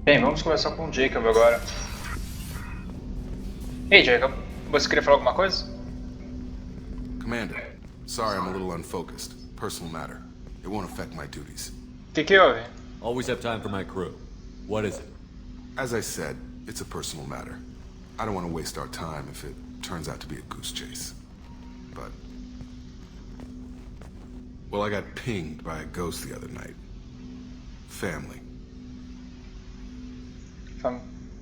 Bem, vamos começar com o Jacob agora. Ei, Jacob, você queria falar alguma coisa? Commander, sorry I'm a little unfocused. Personal matter. It won't affect my duties. Que houve? Always have time for my crew. What is it? As I said, it's a personal matter. I don't want to waste our time if it turns out to be a goose chase. But... well, I got pinged by a ghost the other night. Family.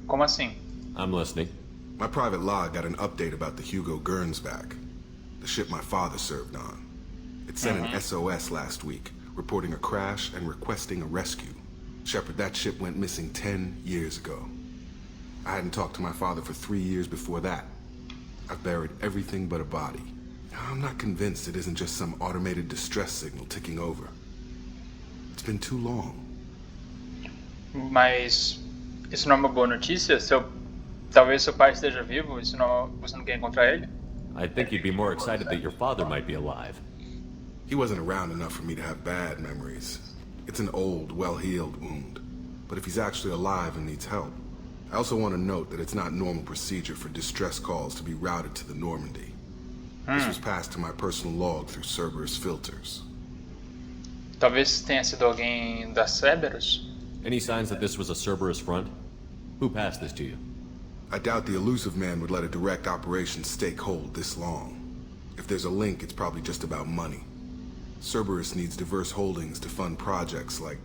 Como assim? I'm listening. My private log got an update about the Hugo Gernsback, the ship my father served on. It sent an SOS last week, reporting a crash and requesting a rescue. Shepard, that ship went missing 10 years ago. I hadn't talked to my father for 3 years before that. I've buried everything but a body. I'm not convinced it isn't just some automated distress signal ticking over. It's been too long. Mas isso não é uma boa notícia? Talvez seu pai esteja vivo, você não quer encontrar ele? I think you'd be more excited that your father might be alive. He wasn't around enough for me to have bad memories. It's an old, well-healed wound. But if he's actually alive and needs help, I also want to note that it's not normal procedure for distress calls to be routed to the Normandy. This was passed to my personal log through Cerberus filters. Talvez tenha sido alguém da Cerberus? Any signs that this was a Cerberus front? Who passed this to you? I doubt the elusive man would let a direct operation stake hold this long. If there's a link, it's probably just about money. Cerberus needs diverse holdings to fund projects like,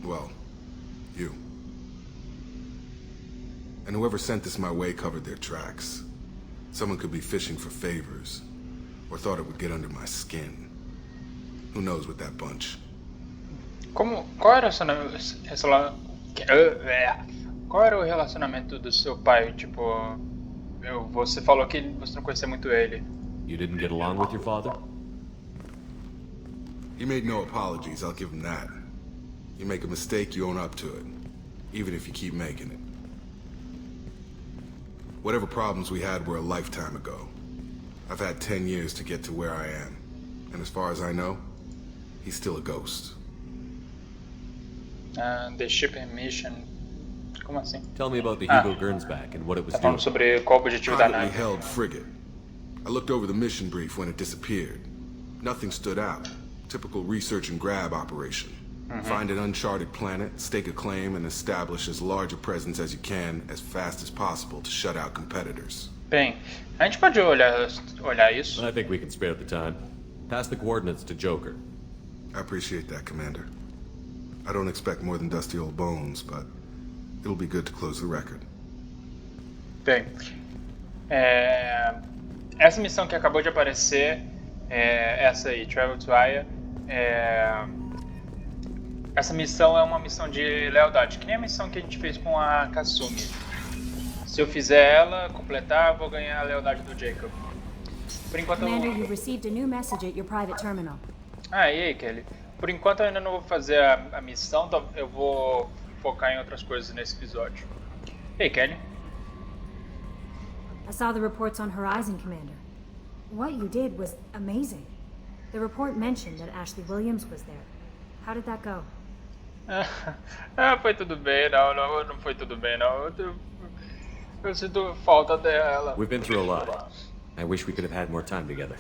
well, you. And whoever sent this my way covered their tracks. Someone could be fishing for favors, or thought it would get under my skin. Who knows with that bunch? Qual era qual era o relacionamento do seu pai? Tipo, você falou que você não conhecia muito ele. You didn't get along with your father? He made no apologies, I'll give him that. You make a mistake, you own up to it, even if you keep making it. Whatever problems we had were a lifetime ago. I've had 10 years to get to where I am, and as far as I know, he's still a ghost. The shipping mission. Como assim? Tell me about the Hugo Gernsback and what it was Tá doing. falando sobre qual o objetivo da Privately nave. held frigate. I looked over the mission brief when it disappeared. Nothing stood out. Typical research and grab operation. Find an uncharted planet, stake a claim, and establish as large a presence as you can as fast as possible to shut out competitors. Bem, a gente pode olhar isso. I think we can spare the time. Pass the coordinates to Joker. I appreciate that, Commander. I don't expect more than dusty old bones, but it'll be good to close the record. Bem, essa missão que acabou de aparecer, essa aí, Travel to Aya, essa missão é uma missão de lealdade, que nem a missão que a gente fez com a Kasumi. Se eu fizer ela, completar, vou ganhar a lealdade do Jacob. Por enquanto Commander, you've received a new message at your private terminal. E aí, Kelly? Por enquanto eu ainda não vou fazer a missão, eu vou focar em outras coisas nesse episódio. Ei, Kelly? I saw the reports on Horizon, Commander. What you did was amazing. The report mentioned that Ashley Williams was there. How did that go? Foi tudo bem, não foi tudo bem, não. Eu sinto falta dela. We've been through a lot. I wish we could have had more time together.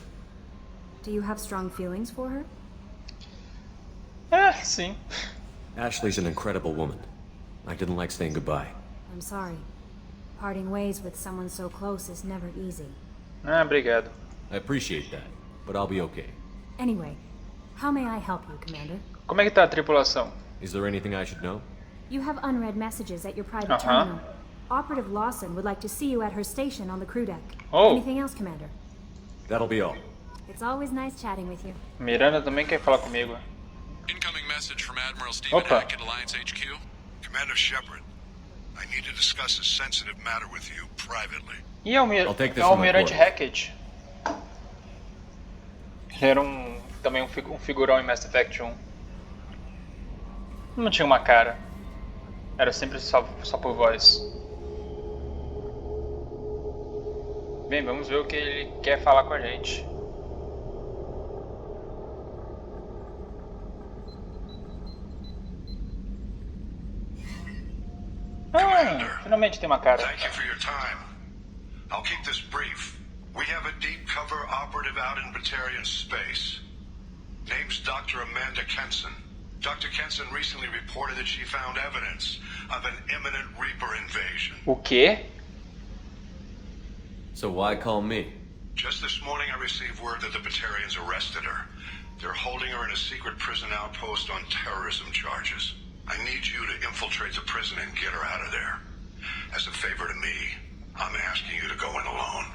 Do you have strong feelings for her? Sim. Ashley's an incredible woman. I didn't like saying goodbye. I'm sorry. Parting ways with someone so close is never easy. Obrigado. I appreciate that, but I'll be okay. Anyway, how may I help you, Commander? Como é que tá a tripulação? Is there anything I should know? You have unread messages at your private terminal. Operative Lawson would like to see you at her station on the crew deck. Oh. Anything else, Commander? That'll be all. It's always nice chatting with you. Miranda também quer falar comigo. Incoming message from Admiral Stephen Opa. Hack at Alliance HQ. Commander Shepard, I need to discuss a sensitive matter with you privately. E I'll take this o from my Almirante quarters. Hackett. Ele era também um figurão em Mass Effect 1. Não tinha uma cara. Era sempre só por voz. Bem, vamos ver o que ele quer falar com a gente. finalmente tem uma cara. Thank you for your time. I'll keep this brief. We have a deep cover operative out in Batarian space. Name's Dr. Amanda Kenson. Dr. Kenson recently reported that she found evidence of an imminent Reaper invasion. O quê? So why call me? Just this morning I received word that the Batarians arrested her. They're holding her in a secret prison outpost on terrorism charges. I need you to infiltrate the prison and get her out of there. As a favor to me, I'm asking you to go in alone.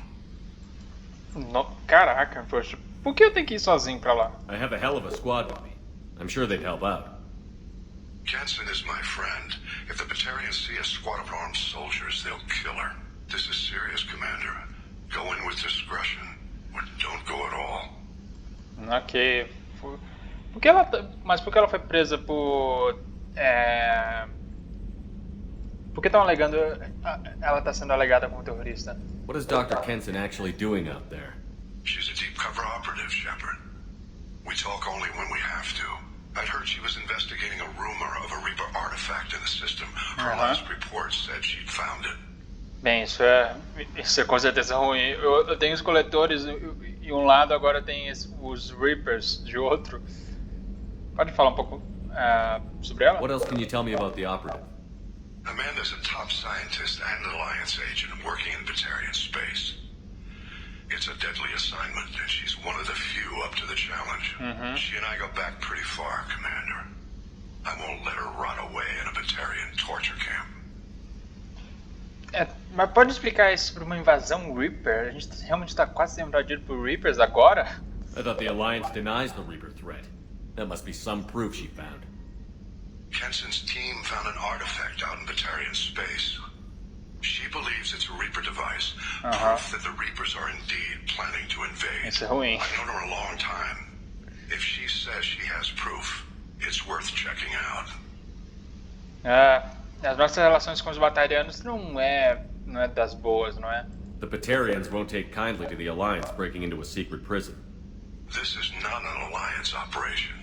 Caraca, poxa. Por que eu tenho que ir sozinho pra lá? I have a hell of a squad with me. I'm sure they'd help out. Jensen is my friend. If the Batarians see a squad of armed soldiers, they'll kill her. This is serious, Commander. Go in with discretion, or don't go at all. Ok. Mas por que ela foi presa por... Por que estão alegando... Ela está sendo alegada como terrorista? What is Dr. Kenson actually doing out there? She's a deep cover operative, Shepard. We talk only when we have to. I'd heard she was investigating a rumor of a Reaper artifact in the system. Her last report said she'd found it. Bem, isso é com certeza ruim. Eu tenho os coletores de um lado, agora tem os Reapers de outro. Pode falar um pouco sobre ela? What else can you tell me about the operative? Amanda's a top scientist and Alliance agent working in Batarian space. It's a deadly assignment, and she's one of the few up to the challenge. She and I go back pretty far, Commander. I won't let her run away in a Batarian torture camp. Mas pode explicar isso sobre uma invasão Reaper? A gente realmente está quase sendo invadido por Reapers agora? I thought the Alliance denies the Reaper threat. That must be some proof she found. Kenson's team found an artifact out in Batarian space. She believes it's a Reaper device, proof that the Reapers are indeed planning to invade. Isso é ruim. I've known her a long time. If she says she has proof, it's worth checking out. As nossas relações com os Batarianos não é das boas, não é? The Batarians won't take kindly to the Alliance breaking into a secret prison. This is not an Alliance operation.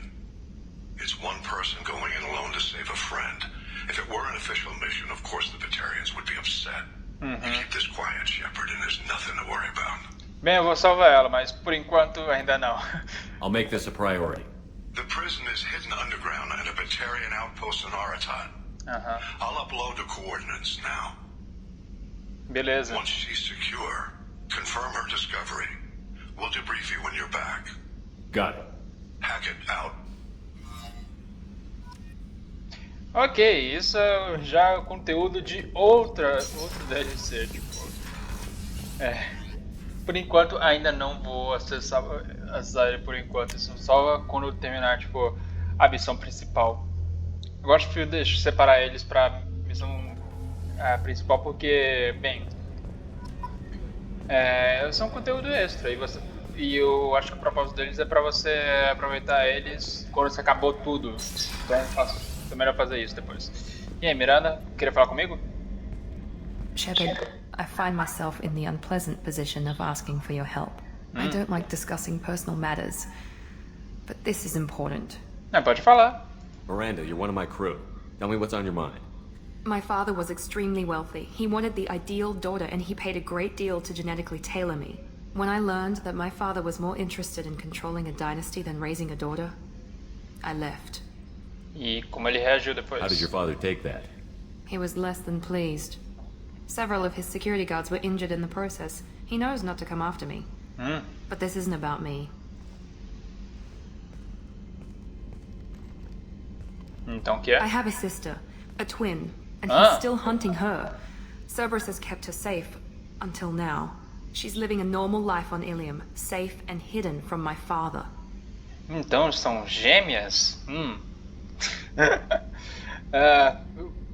It's one person going in alone to save a friend. If it were an official mission, of course the Batarians would be upset. You keep this quiet, Shepard, and there's nothing to worry about. Bem, eu vou salvar ela, mas por enquanto ainda não. I'll make this a priority. The prison is hidden underground at a Batarian outpost in Aratat. I'll upload the coordinates now. Beleza. Once she's secure, confirm her discovery. We'll debrief you when you're back. Got it. Hackett out. Ok, isso é já o conteúdo de outro DLC, tipo. Por enquanto ainda não vou acessar ele por enquanto, isso só quando eu terminar, tipo, a missão principal. Eu gosto de separar eles pra missão principal porque, bem, são conteúdo extra e eu acho que o propósito deles é pra você aproveitar eles quando você acabou tudo. Então é melhor fazer isso depois. E aí, Miranda, queria falar comigo? Shepard, I find myself in the unpleasant position of asking for your help. I don't like discussing personal matters, but this is important. Pode falar. Miranda, you're one of my crew. Tell me what's on your mind. My father was extremely wealthy. He wanted the ideal daughter, and he paid a great deal to genetically tailor me. When I learned that my father was more interested in controlling a dynasty than raising a daughter, I left. E como ele reagiu depois? How did your father take that? He was less than pleased. Several of his security guards were injured in the process. He knows not to come after me. But this isn't about me. Então o que é? I have a sister, a twin, and he's still hunting her. Cerberus has kept her safe, until now. She's living a normal life on Ilium, safe and hidden from my father. Então são gêmeas?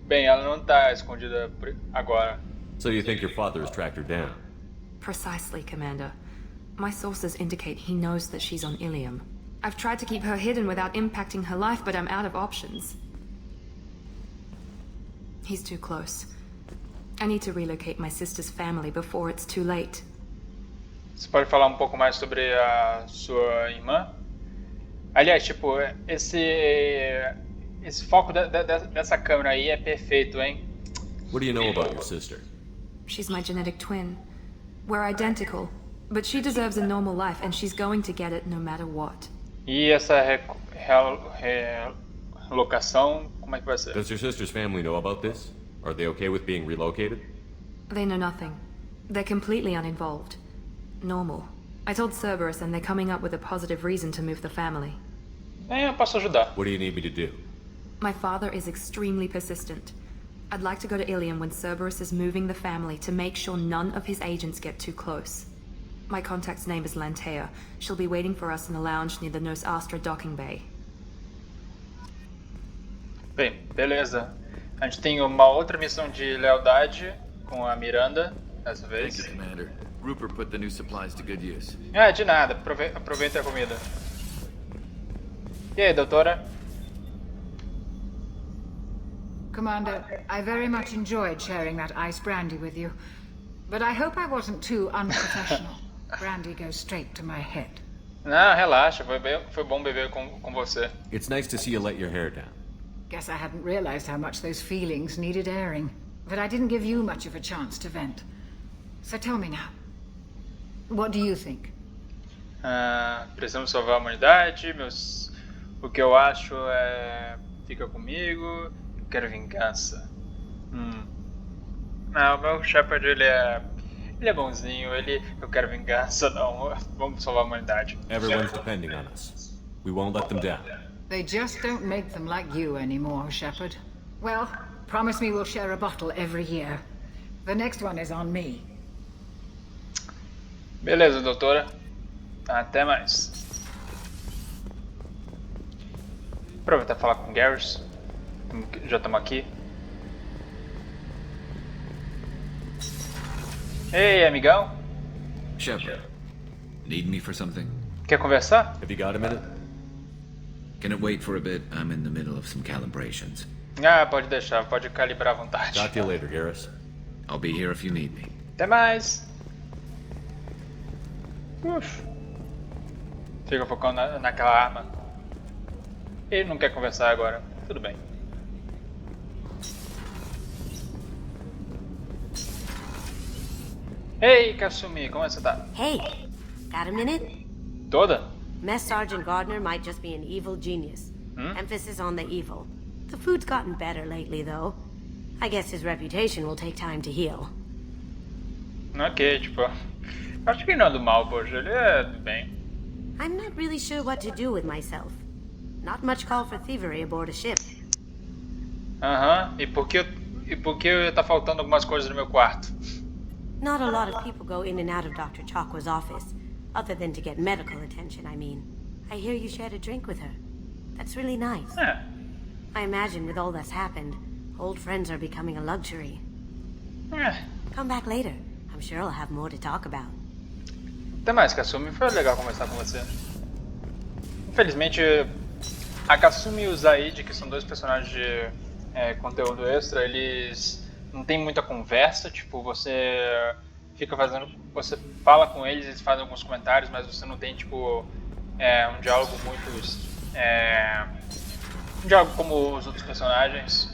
Bem, ela não tá escondida agora. So you think your father has tracked her down? Precisely, Commander. My sources indicate he knows that she's on Ilium. I've tried to keep her hidden without impacting her life, but I'm out of options. He's too close. I need to relocate my sister's family before it's too late. Você pode falar um pouco mais sobre a sua irmã? Aliás, tipo, esse foco dessa câmera aí é perfeito, hein? What do you know about your sister? She's my genetic twin. We're identical, but she deserves a normal life and she's going to get it no matter what. E essa relocação, como é que vai ser? Does your sister's family know about this? Are they okay with being relocated? They know nothing. They're completely uninvolved. Normal. I told Cerberus and they're coming up with a positive reason to move the family. Eu posso ajudar. What do you need me to do? My father is extremely persistent. I'd like to go to Ilium when Cerberus is moving the family to make sure none of his agents get too close. My contact's name is Lantea. She'll be waiting for us in the lounge near the Nos Astra docking bay. Bem, beleza. A gente tem uma outra missão de lealdade com a Miranda, dessa vez. Thank you, Commander. Rupert put the new supplies to good use. De nada. Aproveita a comida. E aí, doutora? Commander, I very much enjoyed sharing that ice brandy with you. But I hope I wasn't too unprofessional. Brandy goes straight to my head. Não, relaxa. Foi bom beber com você. It's nice to see you let your hair down. Guess I hadn't realized how much those feelings needed airing. But I didn't give you much of a chance to vent. So tell me now. What do you think? Precisamos salvar a humanidade. O que eu acho é... Fica comigo. Eu quero vingança. Não, o meu Shepard, ele é bonzinho. Eu quero vingança, não. Vamos salvar a humanidade. Everyone's depending on us. We won't let them down. They just don't make them like you anymore, Shepard. Well, promise me we'll share a bottle every year. The next one is on me. Beleza, doutora. Até mais. Aproveitar e falar com o Garrus. Já estamos aqui. Ei, amigão. Shepard, need me for something? Quer conversar? Have you got a minute? Can it wait for a bit? I'm in the middle of some calibrations. Pode deixar. Pode calibrar à vontade. Talk to you later, Garrus. I'll be here if you need me. Até mais. Fica focando naquela arma. Ele não quer conversar agora. Tudo bem. Ei, Kasumi, como é que você tá? Hey, got a minute? Toda? Mess Sergeant Gardner might just be an evil genius. Emphasis on the evil. The food's gotten better lately, though. I guess his reputation will take time to heal. Ok, tipo... Acho que ele não é do mal, poxa. Ele é do bem. I'm not really sure what to do with myself. Not much call for thievery aboard a ship. E por que tá faltando algumas coisas no meu quarto? Not a lot of people go in and out of Dr. Chakwa's office. Other than to get medical attention, I mean. I hear you shared a drink with her. That's really nice. I imagine with all that's happened, old friends are becoming a luxury. Come back later. I'm sure I'll have more to talk about. Até mais, Kasumi. Foi legal conversar com você. Infelizmente, a Kasumi e o Zaid, que são dois personagens de conteúdo extra, eles não tem muita conversa. Tipo, você fala com eles, eles fazem alguns comentários, mas você não tem, tipo, um diálogo muito... um diálogo como os outros personagens.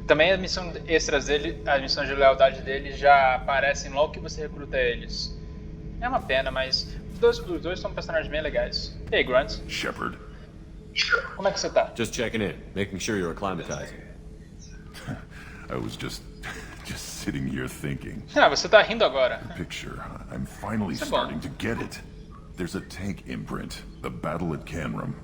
Também as missões extras dele, as missões de lealdade dele já aparecem logo que você recruta eles. É uma pena, mas os dois são personagens bem legais. E aí, Grunt? Shepard. Como é que você tá? Just checking in, making sure you're acclimatizing. I was just sitting here thinking. Você tá rindo agora. The picture. I'm finally starting to get it. There's a tank imprint. The battle at Canrum.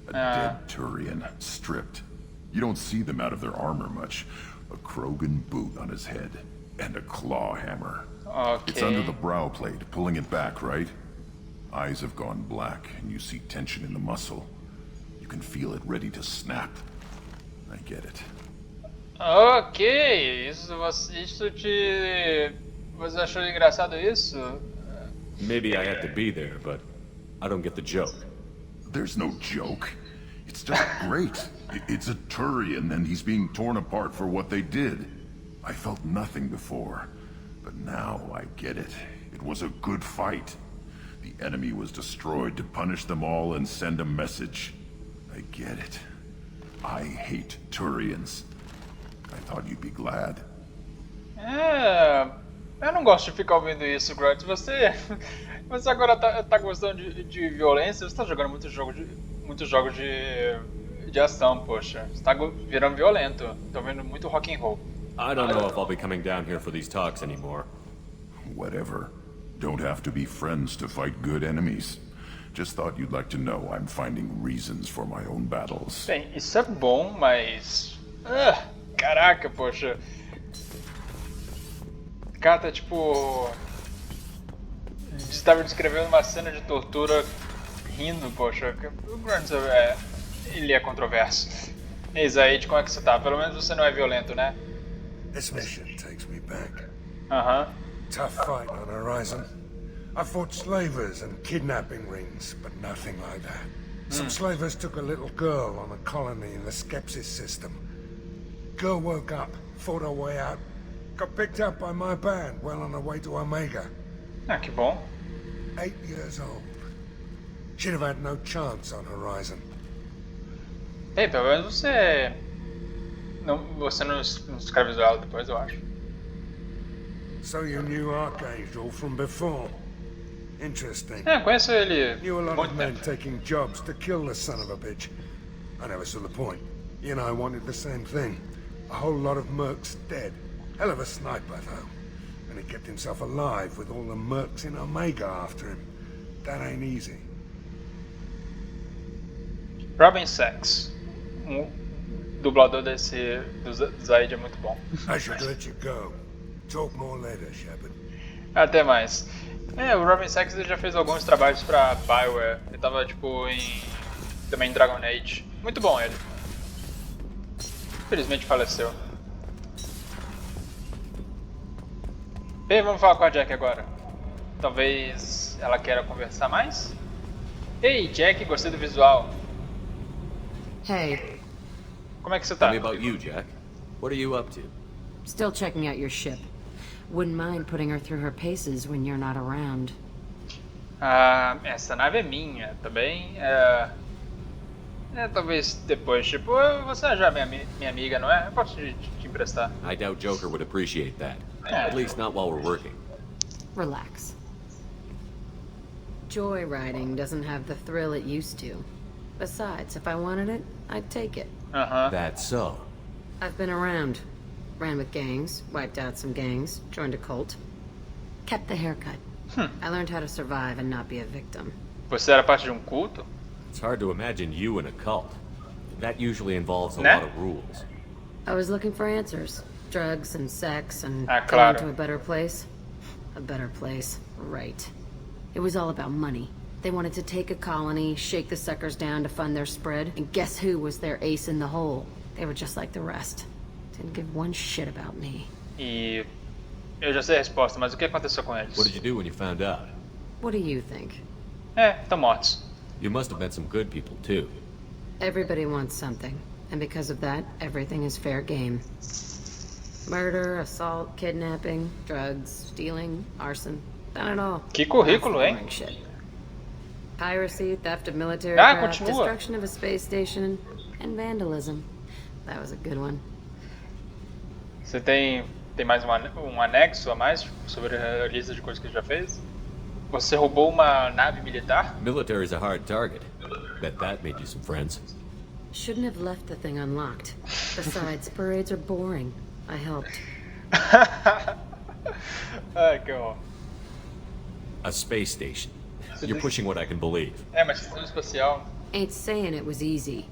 A dead Turian, stripped. You don't see them out of their armor much. A Krogan boot on his head. And a claw hammer. Okay. It's under the brow plate, pulling it back, right? Eyes have gone black, and you see tension in the muscle. You can feel it ready to snap. I get it. Ok, você achou engraçado isso? Maybe I had to be there, but I don't get the joke. There's no joke. It's just great. It's a Turian, and he's being torn apart for what they did. I felt nothing before, but now I get it. It was a good fight. The enemy was destroyed to punish them all and send a message. I get it. I hate Turians. I thought you'd be glad. Eu não gosto de ficar ouvindo isso, Grunt. Você agora tá gostando de violência? Você tá jogando muitos jogos de ação, poxa. Você tá virando violento. Tô vendo muito rock and roll. I don't know if I'll be coming down here for these talks anymore. Whatever. Don't have to be friends to fight good enemies. Just thought you'd like to know I'm finding reasons for my own battles. Bem, isso é bom, mas... caraca, poxa. O cara tá tipo... Estava descrevendo uma cena de tortura rindo, poxa. O Grunt ele é controverso. Ei, Zaid, como é que você tá? Pelo menos você não é violento, né? This mission takes me back. Tough fight on Horizon. I fought slavers and kidnapping rings, but nothing like that. Some slavers took a little girl on a colony in the Skepsis system. Girl woke up, fought her way out, got picked up by my band well on her way to Omega. Que bom. 8 years old. She'd have had no chance on Horizon. Ei, pelo menos você não escravizou ela depois, eu acho. So you knew Archangel from before? Interesting. Conheço ele Knew a lot muito of men tempo. taking jobs to kill the son of a bitch. I never saw the point. You and I wanted the same thing. A whole lot of mercs dead. Hell of a sniper, though. And he kept himself alive with all the mercs in Omega after him. That ain't easy. Robin Sachs. O dublador do Zaid é muito bom. I should let you go. Talk more later, Shepard. Até mais. O Robin Sachs ele já fez alguns trabalhos pra BioWare. Ele tava tipo também em Dragon Age. Muito bom ele. Infelizmente faleceu. Bem, vamos falar com a Jack agora. Talvez ela queira conversar mais? Ei, Jack, gostei do visual. Hey. Como é que você tá? Tell me about you, Jack. What are you up to? Still checking out your ship. Wouldn't mind putting her through her paces when you're not around. Essa nave é minha também. Talvez depois, tipo, você já é minha amiga, não é? Eu posso te emprestar. I doubt Joker would appreciate that. At least not while we're working. Relax. Joyriding doesn't have the thrill it used to. Besides, if I wanted it, I'd take it. That's so. I've been around. Ran with gangs, wiped out some gangs, joined a cult. Kept the haircut. I learned how to survive and not be a victim. Você era parte de um culto? It's hard to imagine you in a cult. That usually involves a lot of rules. I was looking for answers. Drugs and sex and claro. going to a better place. A better place, right. It was all about money. They wanted to take a colony, shake the suckers down to fund their spread, and guess who was their ace in the hole? They were just like the rest. Didn't give one shit about me. E eu já sei a resposta, mas o que aconteceu com eles? What did you do when you found out? What do you think? Estão mortos. You must have met some good people too. Everybody wants something, and because of that, everything is fair game. Murder, assault, kidnapping, drugs, stealing, arson, done it all. Que currículo, hein? Shit. Piracy, theft of military craft, continua. destruction of a space station, and vandalism. That was a good one. Você tem mais um anexo a mais sobre a lista de coisas que já fez? Você roubou uma nave militar? Military's a hard target. Bet that made you some friends. Shouldn't have left the thing unlocked. Besides, parades are boring. I helped. Que horror. A space station. You're pushing what I can believe. Mas sistema espacial. Ain't saying it was easy.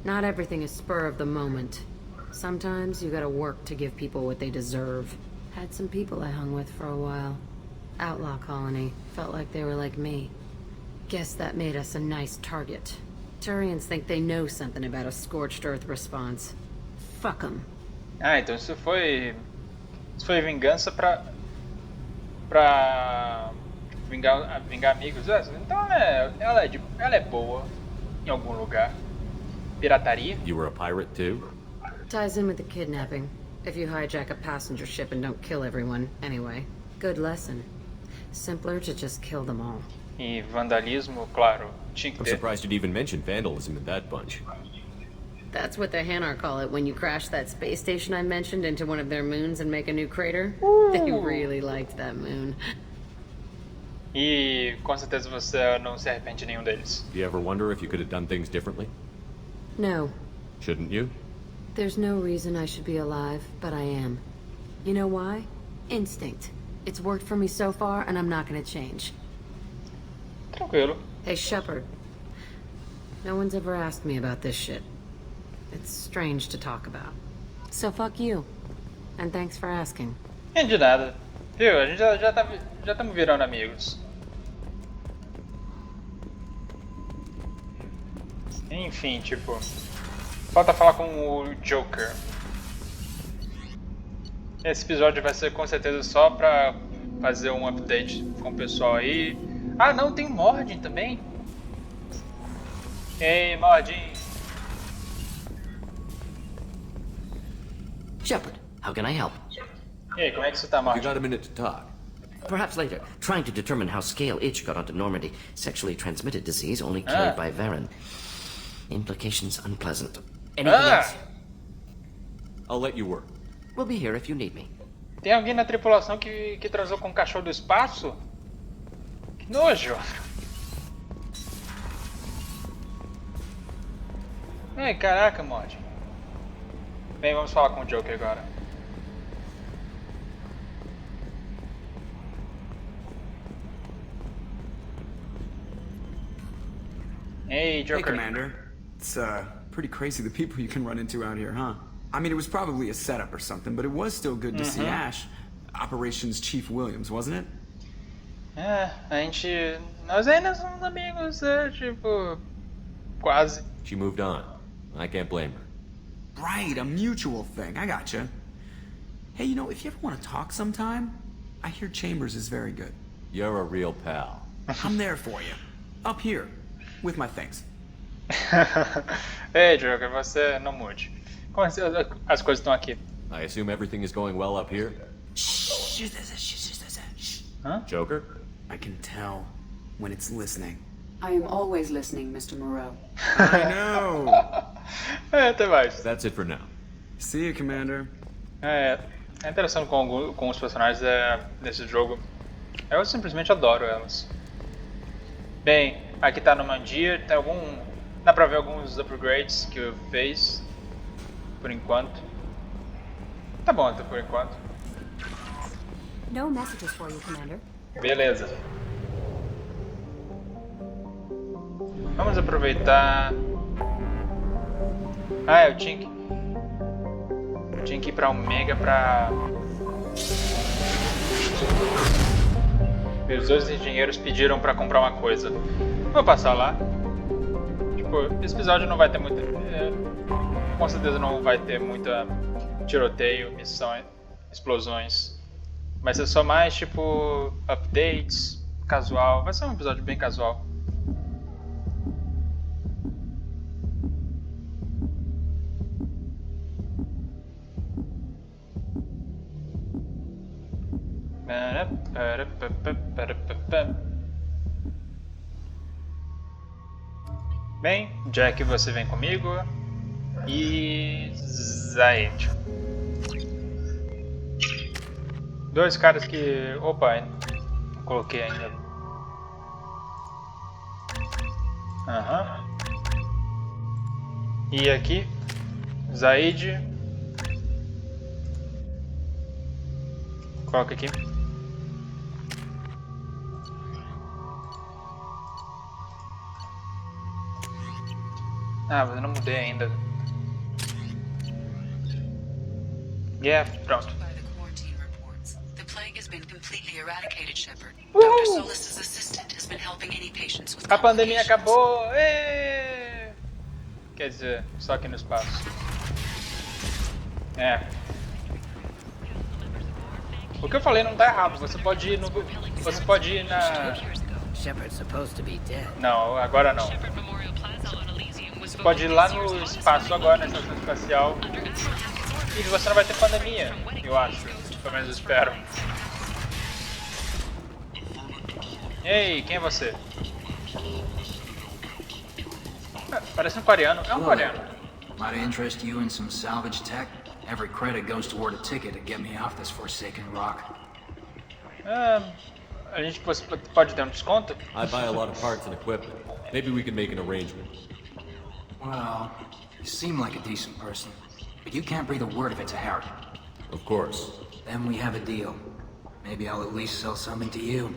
Not everything is spur of the moment. Sometimes you gotta work to give people what they deserve. Had some people I hung with for a while. Outlaw colony. Felt like they were like me. Guess that made us a nice target. Turians think they know something about a scorched earth response. Fuck 'em. Então isso foi vingança pra vingar amigos. Então ela é boa em algum lugar. Pirataria? You were a pirate too? Ties in with the kidnapping. If you hijack a passenger ship and don't kill everyone, anyway. Good lesson. Simpler to just kill them all. E vandalismo, claro, tinha que I'm ter. surprised you'd even mention vandalism in that bunch. That's what the Hanar call it when you crash that space station I mentioned into one of their moons and make a new crater. They really liked that moon. E com certeza você não se arrepende de nenhum deles. Do you ever wonder if you could have done things differently? No. Shouldn't you? There's no reason I should be alive, but I am. You know why? Instinct. It's worked for me so far, and I'm not gonna change. Tranquilo. Hey, Shepard. No one's ever asked me about this shit. It's strange to talk about. So fuck you. And thanks for asking. É de nada. Viu? A gente já estamos virando amigos. Enfim, tipo... Falta falar com o Joker. Esse episódio vai ser com certeza só pra fazer um update com o pessoal aí. Ah não, tem o Mordin também. Ei, Mordin. Shepard, how can I help? E aí, como é que você tá, Mordin? You got a minute to talk? Perhaps later. Trying to determine how Scale Itch got onto Normandy. Sexually transmitted disease only carried by Varen. Implications unpleasant. Anything else? I'll let you work. We'll be here if you need me. Tem alguém na tripulação que transou com um cachorro do espaço? Que nojo! Ai, caraca, mod. Bem, vamos falar com o Joker agora. Hey, Joker. Hey, Commander. It's pretty crazy the people you can run into out here, huh? I mean, it was probably a setup or something, but it was still good to see Ash. Operations Chief Williams, wasn't it? É, nós ainda somos amigos, tipo, quase. She moved on. I can't blame her. Right, a mutual thing. I gotcha. Hey, you know, if you ever want to talk sometime, I hear Chambers is very good. You're a real pal. I'm there for you. Up here. With my thanks. Ei, Joker, você não mude. Como as coisas estão aqui? I assume everything is going well up here? Huh? Joker? I can tell when it's listening. I am always listening, Mr. Moreau. I know! Até mais. That's it for now. See you, Commander. A interação com os personagens desse jogo, eu simplesmente adoro elas. Bem, aqui tá no Mandir, tem dá pra ver alguns upgrades que eu fiz, por enquanto. Tá bom até por enquanto. No messages for you, Commander. Beleza. Vamos aproveitar... Ah, eu tinha que ir pra Omega pra... Os dois engenheiros pediram pra comprar uma coisa. Vou passar lá. Tipo, esse episódio não vai ter muito... com certeza não vai ter muita tiroteio, missão, explosões. Vai ser só mais, tipo, updates, casual. Vai ser um episódio bem casual. Bem, Jack, você vem comigo. E... Zaid. Dois caras que... Opa, não coloquei ainda. Aham. E aqui, Zaid. Coloca aqui. Ah, mas eu não mudei ainda. Pronto. The plague has been completely eradicated, Shepard. Dr. Solis's assistant has been helping any patients with A pandemia acabou! Êêê! Quer dizer, só aqui no espaço. O que eu falei não tá errado. Você pode ir no... Você pode ir na... Não, agora não. Você pode ir lá no espaço agora, na estação espacial. E você não vai ter pandemia, eu acho. Pelo menos eu espero. Ei, quem é você? Parece um coreano. É um coreano. Might interest you in some salvage tech? Every credit goes toward a ticket to get me off this forsaken rock. A gente pode ter um desconto? I buy a lot of parts and equipment. Maybe we can make an arrangement. Well, you seem like a decent person, but you can't breathe a word of it to Harry. Of course. Then we have a deal. Maybe I'll at least sell something to you.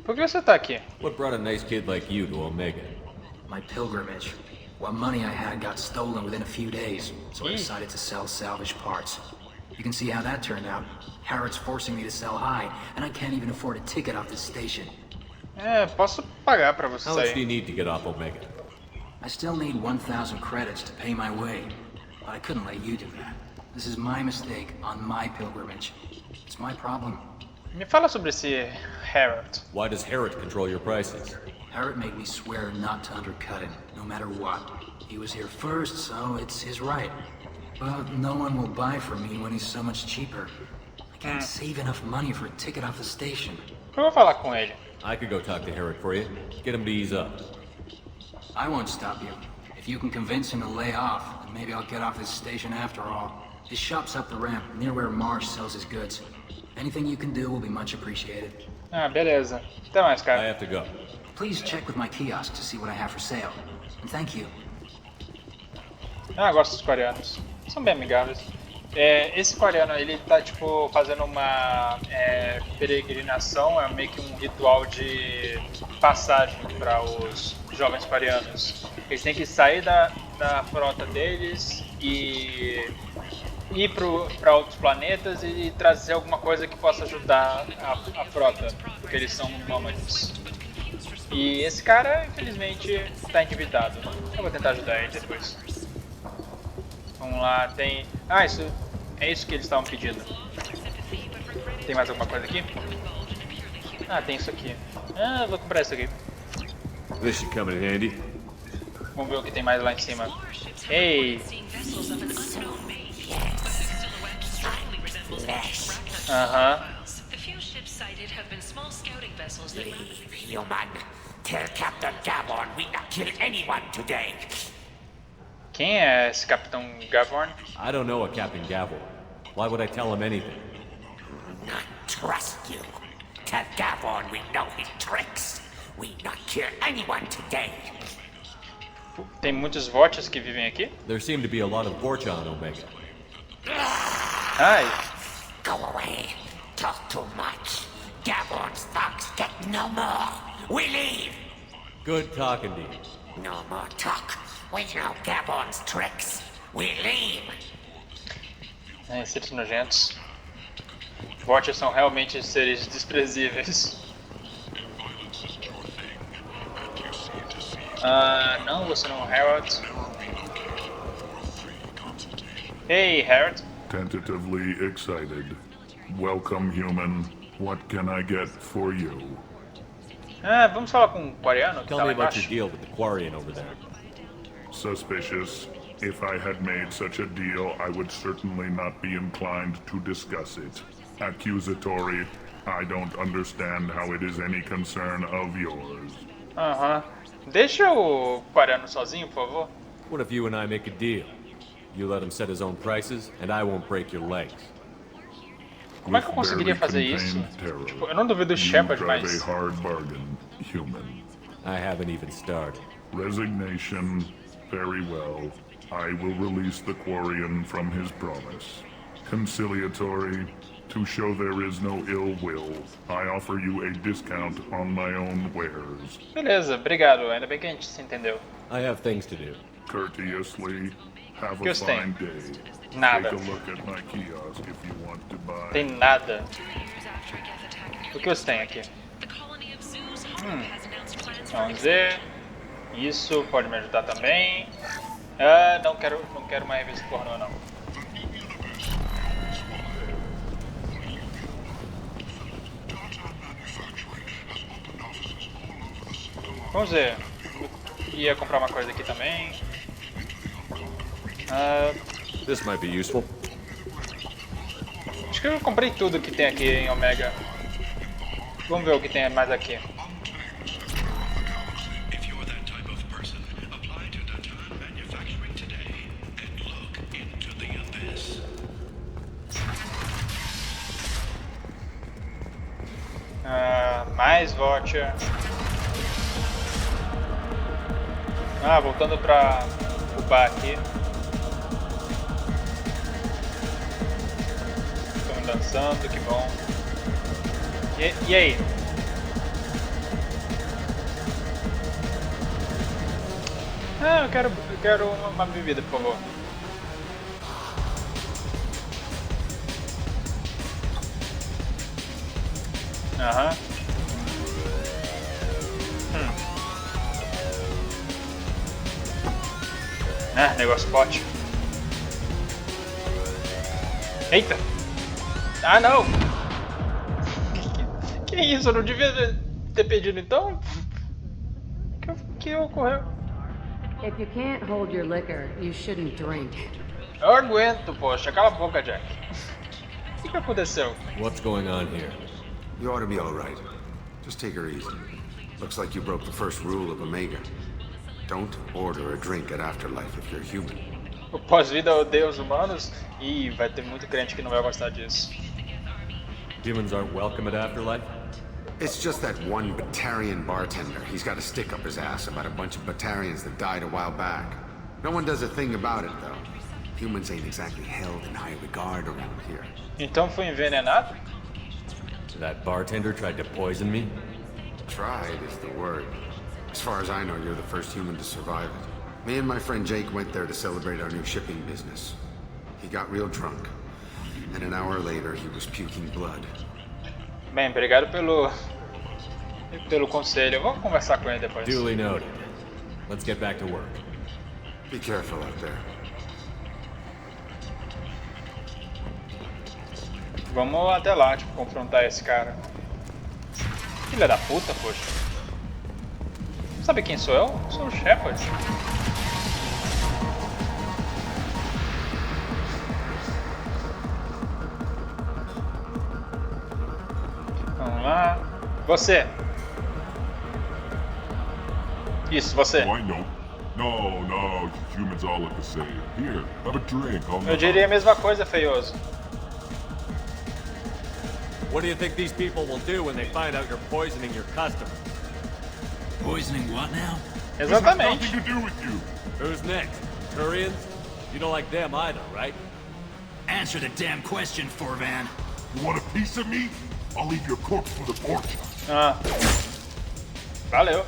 Por que você tá aqui? What brought a nice kid like you to Omega? My pilgrimage. What money I had got stolen within a few days, so I decided to sell salvage parts. You can see how that turned out. Harrod's forcing me to sell high, and I can't even afford a ticket off this station. Posso pagar pra você How much sair. do you need to get off Omega? I still need 1,000 credits to pay my way, but I couldn't let you do that. This is my mistake on my pilgrimage. It's my problem. Me fala sobre esse Harold. Why does Harrod control your prices? Harrod made me swear not to undercut him, no matter what. He was here first, so it's his right. But no one will buy from me when he's so much cheaper. I can't save enough money for a ticket off the station. Eu vou falar com ele. I could go talk to Harrod for you. Get him to ease up. I won't stop you. If you can convince him to lay off, then maybe I'll get off this station after all. His shop's up the ramp, near where Marsh sells his goods. Anything you can do will be much appreciated. Beleza. Até mais, cara. I have to go. Please check with my kiosk to see what I have for sale. And thank you. Gosto dos coreanos. São bem amigáveis. Esse coreano, ele tá, tipo, fazendo uma peregrinação, é meio que um ritual de passagem para os jovens coreanos. Eles têm que sair da frota deles e ir para outros planetas e trazer alguma coisa que possa ajudar a frota, porque eles são nômades. E esse cara, infelizmente, está endividado. Eu vou tentar ajudar ele depois. Vamos lá, tem... é isso que eles estavam pedindo. Tem mais alguma coisa aqui? Tem isso aqui. Vou comprar isso aqui. This should come in handy. Vamos ver o que tem mais lá em cima. Ei! The few ships sighted have been small scouting vessels that Leave, human. Tell Captain Gavon we not kill anyone today. Quem é esse Capitão Gavorn? I don't know a Captain Gavel. Why would I tell him anything? Not trust you. Tell Gavon we know his tricks. We not kill anyone today. Tem muitos Vortias que vivem aqui? There seem to be a lot of Vorcha on Omega. Ai! Go away. Talk too much. Gavon's thugs get no more. We leave. Good talking to you. No more talk. We know Gavon's tricks. We leave. Seres nojentos. Vortias são realmente seres desprezíveis. Não, você não é Harold. Hey, Harold. Tentatively excited. Welcome, human. What can I get for you? Vamos falar com o coreano que Tell tá lá me about your embaixo. deal with the Quarian over there. Suspicious. If I had made such a deal, I would certainly not be inclined to discuss it. Accusatory. I don't understand how it is any concern of yours. Deixa o coreano sozinho, por favor. What if you and I make a deal? You let him set his own prices, and I won't break your legs. Como é que eu conseguiria fazer isso? Tipo, eu não duvido do Shepard, mas... a hard bargain, human. I haven't even started. Resignation. Very well. I will release the Quarian from his promise. Conciliatory. To show there is no ill will, I offer you a discount on my own wares. Beleza, obrigado. Ainda bem que a gente se entendeu. I have things to do. Courteously. Have a Que fine day. Nada. Take a look at my kiosk if you want to buy. Tem nada. O que você tem aqui? Vamos ver. Isso pode me ajudar também. Não quero uma revista pornô, não. Vamos ver. Eu ia comprar uma coisa aqui também. This might be useful. Acho que eu comprei tudo que tem aqui em Omega. Vamos ver o que tem mais aqui. Mais vodka. Ah, voltando para o bar aqui. Estão dançando, que bom. E aí? Ah, eu quero uma bebida, por favor. Aham. Ah, negócio forte. Eita! Ah, não! Que isso? Eu não devia ter pedido então? Que ocorreu? If you can't hold your liquor, you shouldn't drink. Eu aguento, poxa. Cala a boca, Jack. O que aconteceu? What's going on here? You ought to be all right. Just take her easy. Looks like you broke the first rule of Omega. Don't order a drink at Afterlife if you're human. O pós-vida odeia os humanos? Ih, vai ter muito crente que não vai gostar disso. Humans aren't welcome at Afterlife? It's just that one Batarian bartender. He's got a stick up his ass about a bunch of Batarians that died a while back. No one does a thing about it, though. Humans ain't exactly held in high regard around here. Então foi envenenado? That bartender tried to poison me? Tried is the word. As far as I know, you're the first human to survive it. Me and my friend Jake went there to celebrate our new shipping business. He got real drunk, and an hour later he was puking blood. Bem, obrigado pelo conselho. Vamos conversar com ele depois. Duly noted. Let's get back to work. Be careful out there. Vamos até lá, tipo, confrontar esse cara. Filha da puta, poxa. Sabe quem sou eu? Eu sou o Shepard. Vamos lá. Você. Isso, você. Why no? No, humans all look the same. Here, have a drink. Eu diria a mesma coisa, feioso. What do you think these people will do when they find out you're poisoning your customers? Poisoning what now? Exatamente. This has nothing to do with you. Who's next? Turians? You don't like them either, right? Answer the damn question, Forvan. You want a piece of me? I'll leave your corpse for the porch. Ah. Valeu.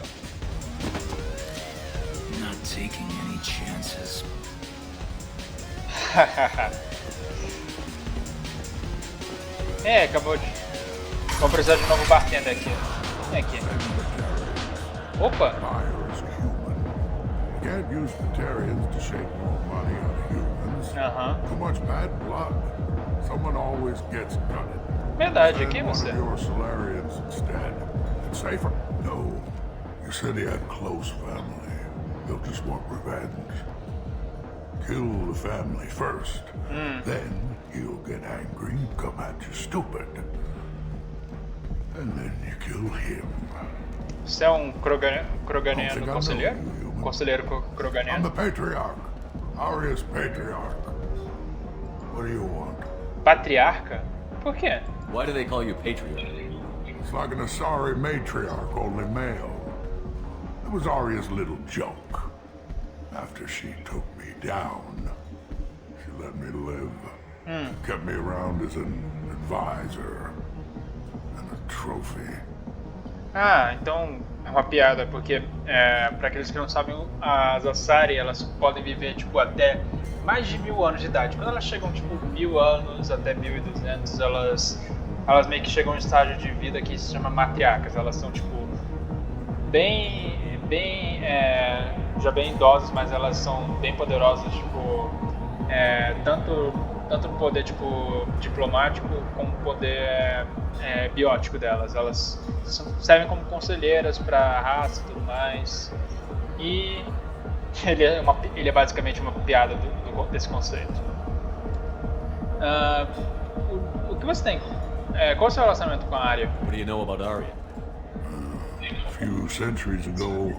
Not taking any chances. Acabou de... Vamos precisar de um novo bartender aqui. Vem aqui. Opa! Can't use Batarians to shake more money out of humans. Too much bad blood. Someone always gets gutted. Verdade, aqui você. Your Solarians instead. It's safer. No. You said he had close family. He'll just want revenge. Kill the family first. Then he'll get angry and come at you stupid. And then you kill him. Você é um Kroganiano conselheiro? Conselheiro Kroganiano. I'm the Patriarch. Aria's Patriarch. What do you want? Patriarca? Por quê? Why do they call you Patriarch? It's like an Asari matriarch, only male. It was Aria's little joke. After she took me down, she let me live. Kept me around as an advisor and a trophy. Ah, então é uma piada, porque para aqueles que não sabem, as Asari, elas podem viver tipo até mais de 1000 anos de idade. Quando elas chegam tipo 1000 anos até 1200, elas meio que chegam em um estágio de vida que se chama matriarcas. Elas são tipo já bem idosas, mas elas são bem poderosas, tipo tanto no poder tipo diplomático como poder biótico delas. Elas servem como conselheiras para a raça e tudo mais. E ele é basicamente uma piada desse conceito. O que você tem? Qual é o seu relacionamento com a Arya? What do you know about Arya? A few centuries ago,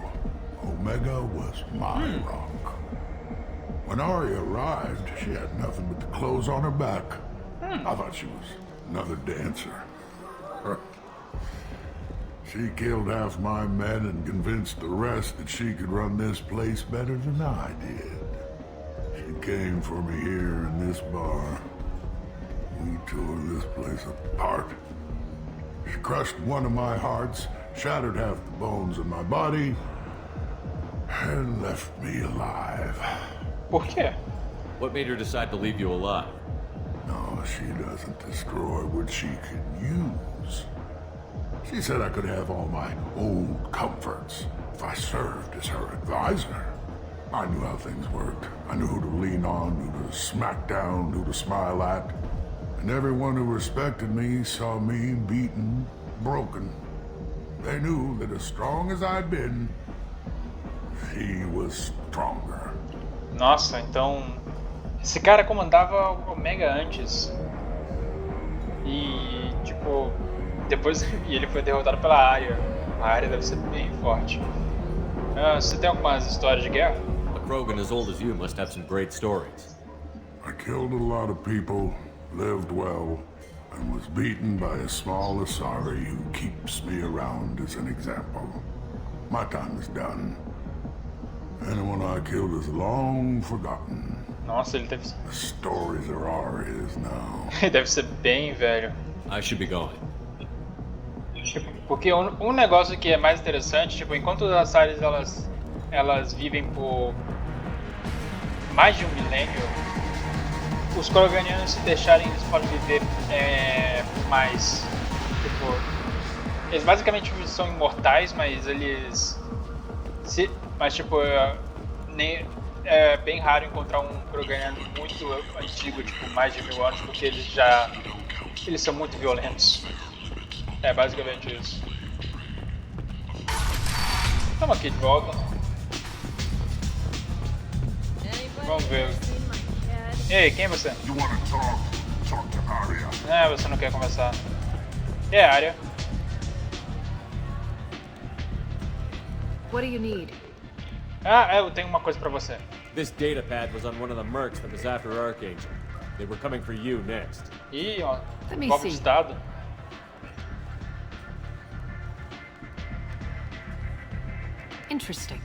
Omega was my rock. When Arya arrived, she had nothing but the clothes on her back. I thought she was another dancer. She killed half my men and convinced the rest that she could run this place better than I did. She came for me here in this bar. We tore this place apart. She crushed one of my hearts, shattered half the bones in my body, and left me alive. Por quê? What made her decide to leave you alive? No, she doesn't destroy what she can use. She said I could have all my old comforts if I served as her advisor. I knew how things worked. I knew who to lean on, who to smack down, who to smile at. And everyone who respected me saw me beaten, broken. They knew that as strong as I'd been, she was stronger. Nossa, então esse cara comandava o Omega antes. E tipo, depois ele foi derrotado pela Arya. A Arya deve ser bem forte. Você tem algumas histórias de guerra? A Krogan as old as you must have some great stories. I killed a lot of people, lived well, and was beaten by a small Asari who keeps me around as an example. My time is done. Anyone I killed is long forgotten. Nossa, ele deve The stories are Arya's now. Ele deve ser bem velho. I should be going. Porque um negócio que é mais interessante, tipo, enquanto as Asaris elas vivem por mais de um milênio, os Kroganianos, se deixarem, eles podem viver por mais. Tipo, eles basicamente são imortais, mas eles mas tipo, é bem raro encontrar um Kroganiano muito antigo, tipo, mais de 1000 anos, porque eles são muito violentos. É basicamente isso. Estamos aqui de volta. Vamos ver. Ei, quem é você? Você não quer conversar. É, Arya. What do you need? Eu tenho uma coisa pra você. This data pad was on one of the mercs that was after Archangel. They were coming for you next. Ih, ó. Let me Golpe de see. estado. Interesting.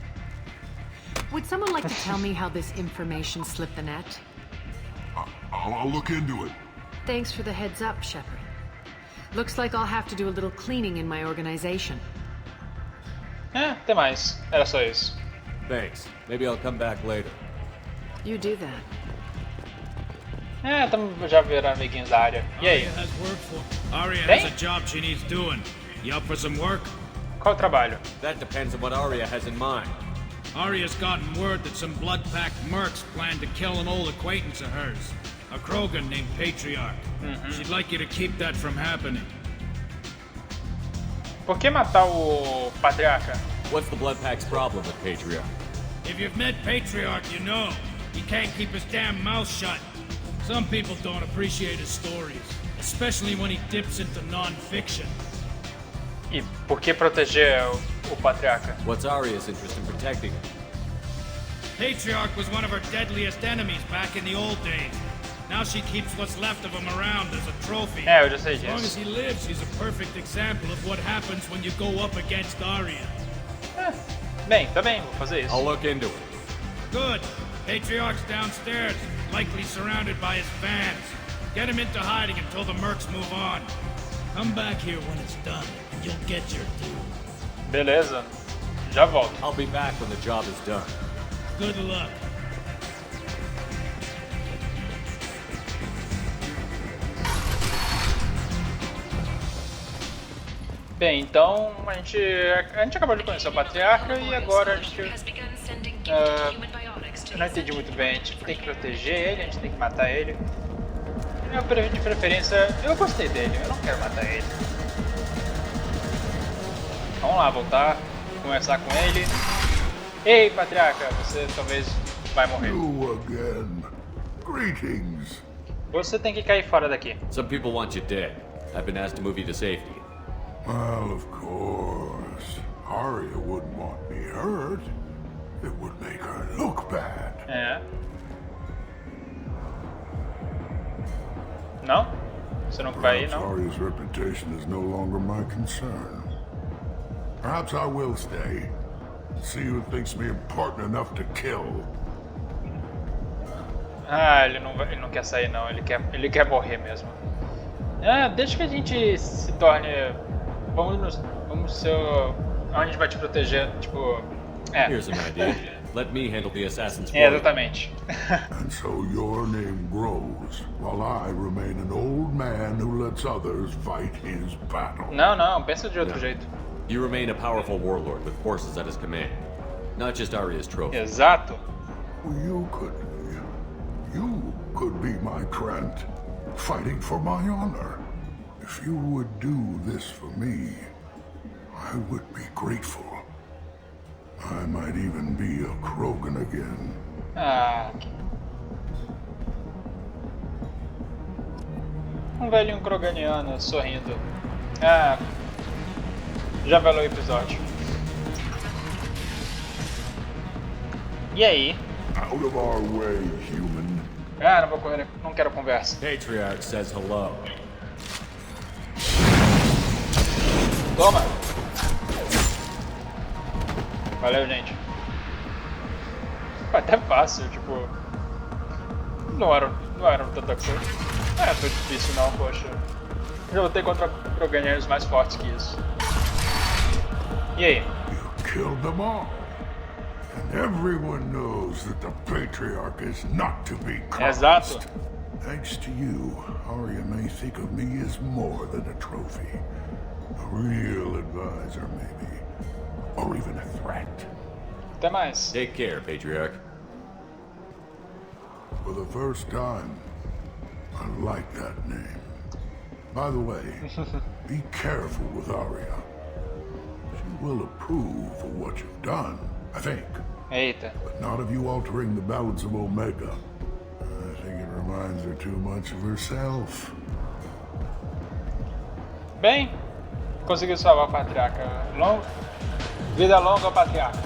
Would someone like to tell me how this information slipped the net? I'll look into it. Thanks for the heads up, Shepard. Looks like I'll have to do a little cleaning in my organization. Até mais. Era só isso. Thanks. Maybe I'll come back later. You do that. Estamos já virando amiguinhos da área. E aí? Arya has a job she needs doing. You up for some work? Qual o trabalho? That depends on what Arya has in mind. Arya's gotten word that some blood-packed mercs plan to kill an old acquaintance of hers, a Krogan named Patriarch. She'd like you to keep that from happening. Por que matar o Patriarca? What's the Blood Pack's problem with Patriarch? If you've met Patriarch, you know. He can't keep his damn mouth shut. Some people don't appreciate his stories, especially when he dips into non-fiction. E por que proteger o Patriarca? What's Arya's interest in protecting him? Patriarch was one of her deadliest enemies back in the old days. Now she keeps what's left of him around as a trophy. Eu já sei As long disso. as he lives, he's a perfect example of what happens when you go up against Arya. Bem, tá bem, vou fazer isso. I'll look into it. Good. Patriarch's downstairs, likely surrounded by his fans. Get him into hiding until the mercs move on. Come back here when it's done, and you'll get your due. Beleza, já volto. I'll be back when the job is done. Good luck. Bem, então a gente acabou de conhecer o Patriarca e agora a gente eu não entendi muito bem. A gente tem que proteger ele, a gente tem que matar ele. De preferência, eu gostei dele, eu não quero matar ele. Vamos lá, voltar, conversar com ele. Ei, Patriarca, você talvez vai morrer. You again. Greetings. Você tem que cair fora daqui. Some people want you dead. I've been asked to move you to safety. Well, of course. Arya wouldn't want me hurt. It would make her look bad. É. Não? Você não vai ir, não? Arya's reputation is no longer my concern. Perhaps I will stay. See who thinks me important enough to kill. Ah, ele não quer sair não, ele quer morrer mesmo. Ah, deixa que a gente se torne... Vamos ser... A gente vai te proteger, tipo... Here's an idea. Let me handle the assassin's exatamente. And so your name grows, while I remain an old man who lets others fight his battle. Não, pensa de outro jeito. You remain a powerful warlord with forces at his command. Not just Arya's trophy. Exato. You could be my Trent, fighting for my honor. If you would do this for me, I would be grateful. I might even be a Krogan again. Ah. Velho Kroganiano sorrindo. Ah. Já valeu o episódio. E aí? Out of our way, human. Ah, não vou correr, não quero conversa. Patriarch says hello. Toma! Valeu, gente. Foi até fácil, tipo... Não era tanta coisa. Não é tão difícil não, poxa. Já lutei contra Kroganianos mais fortes que isso. E aí? You killed them all. And everyone knows that the Patriarch is not to be crossed. Exato. Thanks to you, Arya may think of me as more than a trophy. A real advisor, maybe. Or even a threat. Até mais. Take care, Patriarch. For the first time, I like that name. By the way, be careful with Arya. She will approve of what you've done, I think. Eita. But not of you altering the balance of Omega. I think it reminds her too much of herself. Bem, conseguiu salvar o Patriarca. Vida longa ao Patriarca.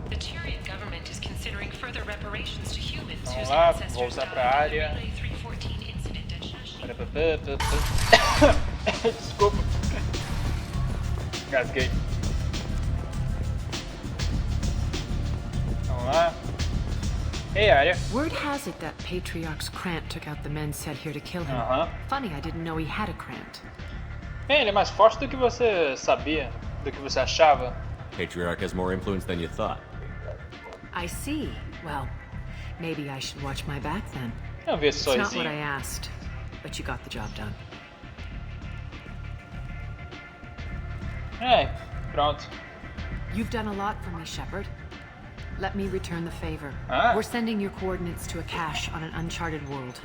The Tyrian government is considering further reparations to humans whose Vamos lá, ancestors voltar died pra in the área. Relay 314 incident at Shashi. Desculpa. Gasguei. Vamos lá. Hey, Arya. Word has it that Patriarch's Krant took out the men sent here to kill him. Funny, I didn't know he had a Krant. Bem, ele é mais forte do que você sabia, do que você achava. Patriarch has more influence than you thought. I see. Well, maybe I should watch my back then. Eu vi esse It's not what sorrisinho. I asked, but you got the job done. É, pronto. You've done a lot for me, Shepard. Let me return the favor. Ah. We're sending your coordinates to a cache on an uncharted world.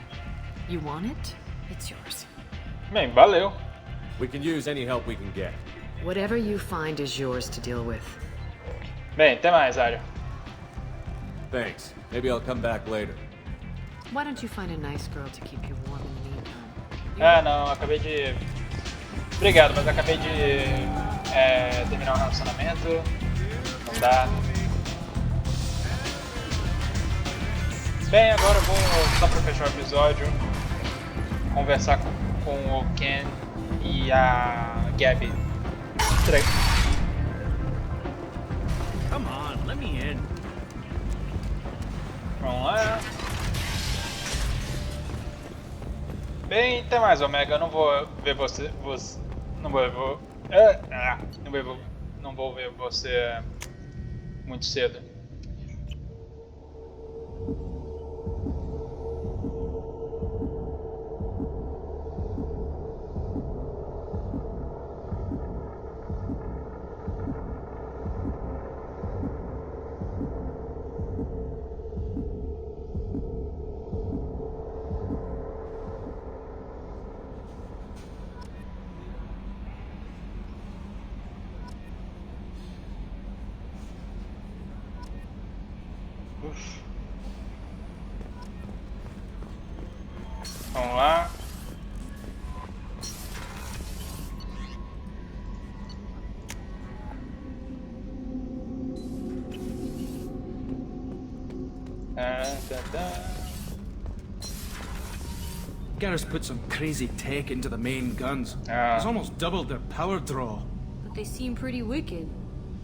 You want it? It's yours. Bem, valeu. We can use any help we can get. Whatever you find is yours to deal with. Bem, até mais, Arya. Thanks. Maybe I'll come back later. Why don't you find a nice girl to keep you warm in the meantime? Ah, não, acabei de... Obrigado, mas acabei de terminar um relacionamento. Não dá. Bem, agora eu vou, só pra fechar o episódio, conversar com o Ken e a Gabby. Come on, let me in. Vamos lá. Bem, até mais, Omega. Eu não vou ver você. Não vou ver você muito cedo. Vamos lá. Garrus put some crazy tech into the main guns. It's almost doubled their power draw. But they seem pretty wicked.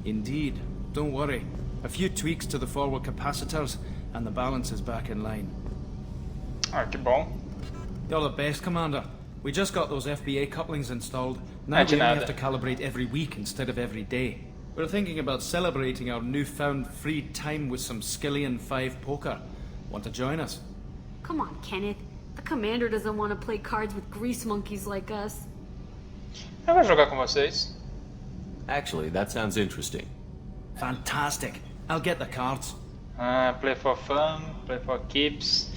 Indeed. Don't worry. A few tweaks to the forward capacitors, and the balance is back in line. Que bom. You're the best, Commander. We just got those FBA couplings installed. Now we only have to calibrate every week instead of every day. We're thinking about celebrating our newfound free time with some Skillian 5 poker. Want to join us? Come on, Kenneth. The Commander doesn't want to play cards with grease monkeys like us. Eu vou jogar com vocês. Actually, that sounds interesting. Fantastic. I'll get the cards. Play for fun, play for keeps.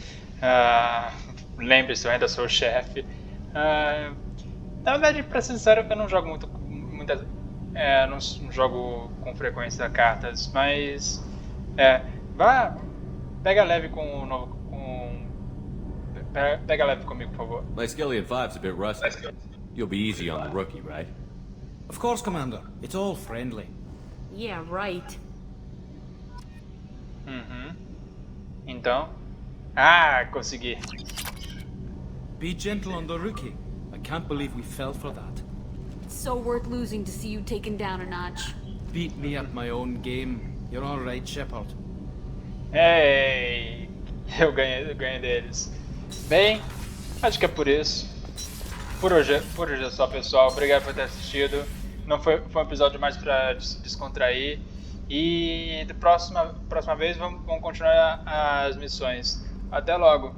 Lembre-se, eu ainda sou o chefe. Na verdade, pra ser sincero, eu não jogo não jogo com frequência cartas, mas pega leve com o novo. Pega leve comigo, por favor. My Skillian 5's a bit rusty. You'll be easy on the rookie, right? Of course, Commander. It's all friendly. Yeah, right. Então. Consegui. Be gentle on the rookie. I can't believe we fell for that. It's so worth losing to see you taken down a notch. Beat me at my own game. You're all right, Shepard. Ei, eu ganhei deles. Bem, acho que é por isso. Por hoje é só, pessoal. Obrigado por ter assistido. Não foi um episódio mais para descontrair. E da próxima vez vamos continuar as missões. Até logo.